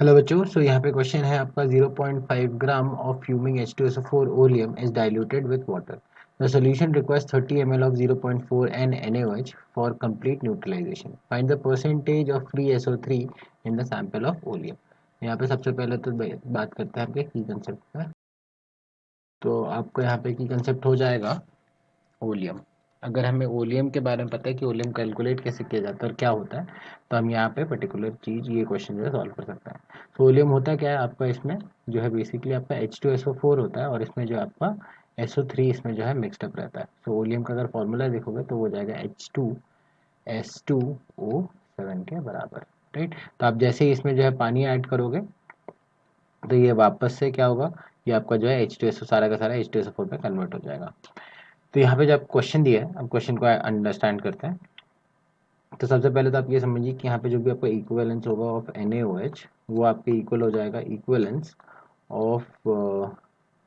Hello बच्चों, सो यहाँ पे क्वेश्चन है आपका 0.5 gram of fuming H2SO4 oleum is diluted with water. The solution requires 30 ml of 0.4 NaOH for complete neutralization. Find the percentage of free SO3 in the sample of oleum. यहाँ पे सबसे पहले तो बात करते हैं आपके की कंसेप्ट पर। तो आपको यहाँ पे की कंसेप्ट हो जाएगा ओलियम। अगर हमें ओलियम के बारे में पता है कि ओलियम कैलकुलेट कैसे किया जाता है और क्या होता है, तो हम यहाँ पे पर्टिकुलर चीज़ ये क्वेश्चन जो है सॉल्व कर सकते हैं। तो ओलियम होता क्या है आपका, इसमें जो है बेसिकली आपका H2SO4 होता है और इसमें जो आपका SO3 इसमें जो है मिक्सड अप रहता है। तो ओलियम का अगर फॉर्मूला देखोगे तो वो हो जाएगा H2S2O7 के बराबर, राइट। तो आप जैसे ही इसमें जो है पानी ऐड करोगे तो ये वापस से क्या होगा, ये आपका जो है H2SO सारा का सारा H2SO4 पे कन्वर्ट हो जाएगा। तो यहाँ पे जब क्वेश्चन दिया है, अब क्वेश्चन को अंडरस्टैंड करते हैं। तो सबसे पहले तो आप ये समझिए कि यहाँ पे जो भी आपका इक्विवेलेंस होगा ऑफ NaOH वो आपके इक्वल हो जाएगा इक्विवेलेंस ऑफ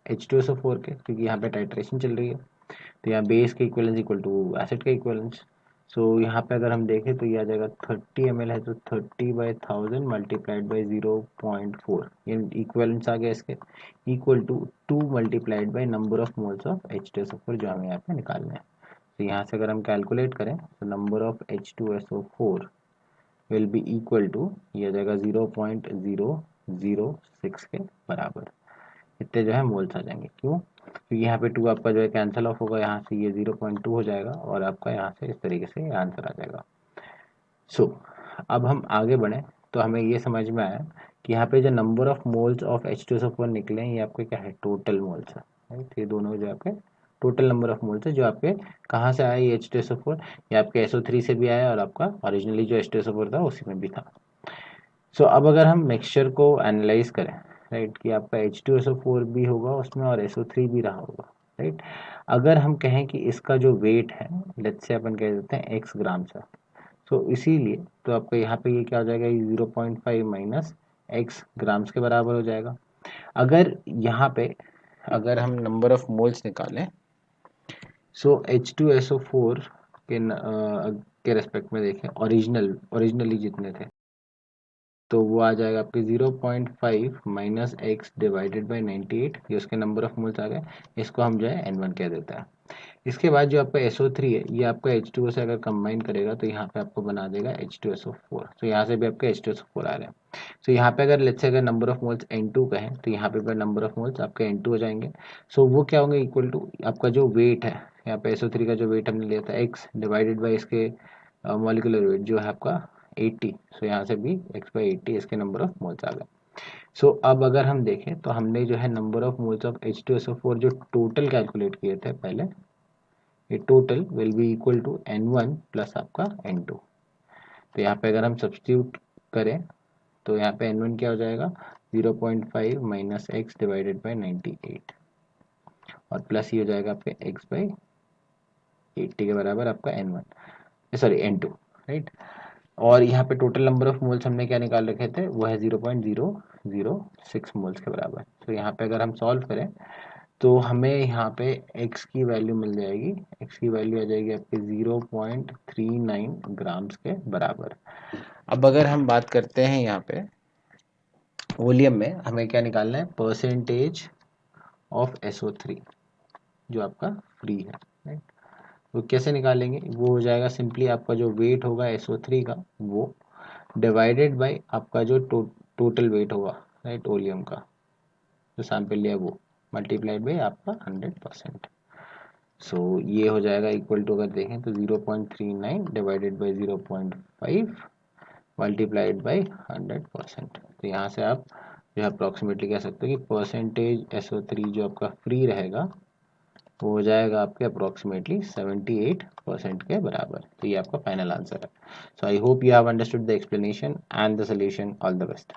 H2SO4 के, क्योंकि यहाँ पे टाइट्रेशन चल रही है। तो यहाँ बेस के इक्विवेलेंस इक्वल टू एसिड का इक्विवेलेंस। सो यहाँ पे अगर हम देखें तो ये आ जाएगा 30 ml है तो 30/1000 मल्टीप्लाइड बाई 0.4, ये इक्विवेलेंस आ गया इसके, equal to 2 multiplied by number of moles of H2SO4 जो हमें यहाँ पे निकालना है। तो यहाँ से अगर हम कैलकुलेट करें तो number of H2SO4 will be equal to, ये आ जाएगा 0.006 के बराबर। इतने जो है मोल्स आ जाएंगे। क्यों? क्योंकि यहाँ पे 2 आपका जो है कैंसिल ऑफ होगा, यहाँ से ये 0.2 हो जाएगा और आपका यहाँ से इस तरीके से आंसर आ जाएगा। सो अब हम आगे बढ़ें तो हमें ये समझ में आया कि यहाँ पे जो number of moles of H2SO4 निकले हैं ये आपके क्या है, टोटल मोल्स है, राइट। ये दोनों जो आपके टोटल नंबर ऑफ मोल्स है जो आपके कहाँ से आया ये H2SO4, ये आपके SO3 से भी आया और आपका ओरिजिनली जो H2SO4 था उसी में भी था। सो अब अगर हम मिक्सचर को एनालाइज करें, राइट, कि आपका H2SO4 भी होगा उसमें और SO3 भी रहा होगा, राइट। अगर हम कहें कि इसका जो वेट है, लेट्स से अपन कह देते हैं x ग्राम से, तो इसीलिए तो आपका यहाँ पे ये क्या हो जाएगा, ये 0.5 माइनस x ग्राम्स के बराबर हो जाएगा। अगर यहाँ पे अगर हम नंबर ऑफ मोल्स निकालें, सो H2SO4 के रेस्पेक्ट में देखें, ओरिजिनली जितने थे तो वो आ जाएगा आपके 0.5 माइनस एक्स डिवाइडेड बाई 98, ये उसके नंबर ऑफ मोल्स आ गए। इसको हम जो है N1 कह देते हैं। इसके बाद जो आपका SO3 है ये आपका H2O से अगर कंबाइन करेगा तो यहाँ पे आपको बना देगा H2SO4। तो यहाँ से भी आपके H2SO4 आ रहे हैं। तो यहाँ पे अगर लेट्स से अगर नंबर ऑफ मोल्स N2 कहें तो यहाँ पे नंबर ऑफ मोल्स आपके N2 हो जाएंगे। सो वो क्या होंगे, इक्वल टू आपका जो वेट है, यहाँ पे SO3 का जो वेट हमने लिया था x डिवाइडेड बाई इसके मॉलिकुलर वेट जो है आपका 80। सो यहाँ से भी x/80 इसके नंबर ऑफ मोल्स आ गए। सो अब अगर हम देखें तो हमने जो है number of moles of H2SO4 जो टोटल कैलकुलेट किए थे पहले, ये total will be equal to N1 plus आपका N2। तो यहाँ पे अगर हम सब्सटीट्यूट करें तो यहाँ पे N1 क्या हो जाएगा, 0.5 माइनस एक्स डिवाइडेड बाई 98 और प्लस ये हो जाएगा आपके x/80 के बराबर आपका N1, सॉरी N2, राइट। और यहाँ पे टोटल नंबर ऑफ मोल्स हमने क्या निकाल रखे थे, वो है 0.006 मोल्स के बराबर। तो यहाँ पे अगर हम सॉल्व करें तो हमें यहाँ पे x की वैल्यू मिल जाएगी, x की वैल्यू आ जाएगी आपके 0.39 ग्राम्स के बराबर। अब अगर हम बात करते हैं यहाँ पे वॉल्यूम में, हमें क्या निकालना है, परसेंटेज ऑफ SO3 जो आपका फ्री है, राइट। तो कैसे निकालेंगे, वो हो जाएगा सिंपली आपका जो वेट होगा SO3 का वो डिवाइडेड बाय आपका जो टोटल वेट होगा, राइट, वॉल्यूम का जो सैंपल लिया वो मल्टीप्लाइड बाय आपका 100%। सो ये हो जाएगा इक्वल टू, अगर देखें तो 0.39 डिवाइडेड बाई 0.5 मल्टीप्लाइड बाई 100%। तो यहाँ से आप जो है अप्रॉक्सीमेटली कह सकते हो कि परसेंटेज SO3 जो आपका फ्री रहेगा वो हो जाएगा आपके अप्रॉक्सीमेटली 78% के बराबर। तो ये आपका फाइनल आंसर है। So I hope you have understood the explanation and the solution. All the best.